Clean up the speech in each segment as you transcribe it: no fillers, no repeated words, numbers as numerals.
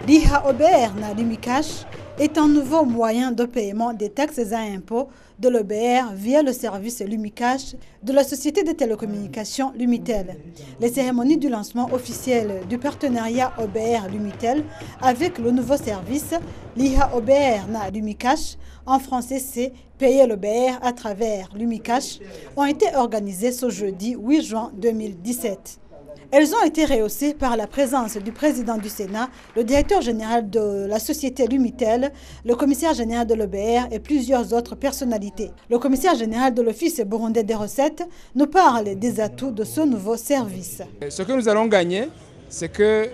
L'IHA-OBR na Lumicash est un nouveau moyen de paiement des taxes et impôts de l'OBR via le service Lumicash de la société de télécommunications Lumitel. Les cérémonies du lancement officiel du partenariat OBR-Lumitel avec le nouveau service l'IHA-OBR na Lumicash, en français c'est payer l'OBR à travers Lumicash, ont été organisées ce jeudi 8 juin 2017. Elles ont été rehaussées par la présence du président du Sénat, le directeur général de la société Lumitel, le commissaire général de l'OBR et plusieurs autres personnalités. Le commissaire général de l'Office burundais des recettes nous parle des atouts de ce nouveau service. Ce que nous allons gagner, c'est que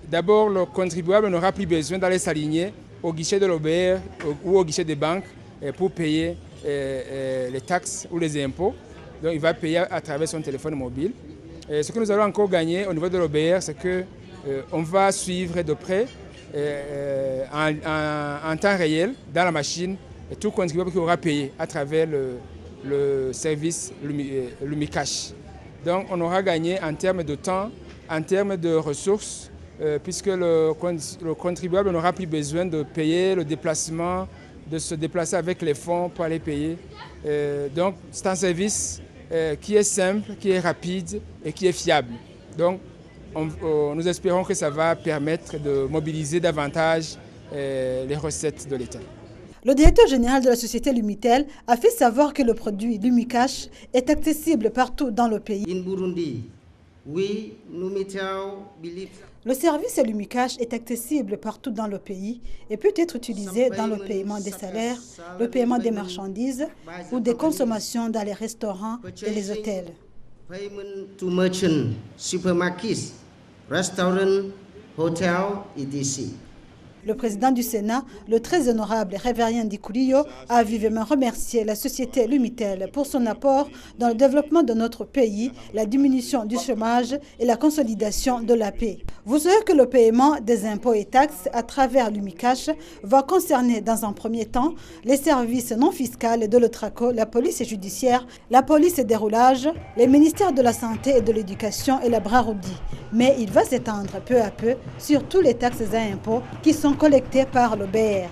d'abord le contribuable n'aura plus besoin d'aller s'aligner au guichet de l'OBR ou au guichet des banques pour payer les taxes ou les impôts. Donc il va payer à travers son téléphone mobile. Et ce que nous allons encore gagner au niveau de l'OBR, c'est qu'on va suivre de près, en temps réel, dans la machine, tout contribuable qui aura payé à travers le service Lumicash. Donc on aura gagné en termes de temps, en termes de ressources, puisque le contribuable n'aura plus besoin de payer le déplacement, de se déplacer avec les fonds pour aller payer. Donc c'est un service qui est simple, qui est rapide et qui est fiable. Donc, nous espérons que ça va permettre de mobiliser davantage les recettes de l'État. Le directeur général de la société Lumitel a fait savoir que le produit Lumicash est accessible partout dans le pays. In Burundi, le service Lumicash est accessible partout dans le pays et peut être utilisé dans le paiement des salaires, le paiement des marchandises ou des consommations dans les restaurants et les hôtels. Payment to merchant, supermarkets, restaurants, hotels, etc. Le président du Sénat, le très honorable Révérien Ndikuliyo, a vivement remercié la société Lumitel pour son apport dans le développement de notre pays, la diminution du chômage et la consolidation de la paix. Vous savez que le paiement des impôts et taxes à travers Lumicash va concerner dans un premier temps les services non fiscaux de l'OTRACO, la police judiciaire, la police des roulages, les ministères de la Santé et de l'Éducation et la Braroudi. Mais il va s'étendre peu à peu sur tous les taxes et impôts qui sont collectés par l'OBR.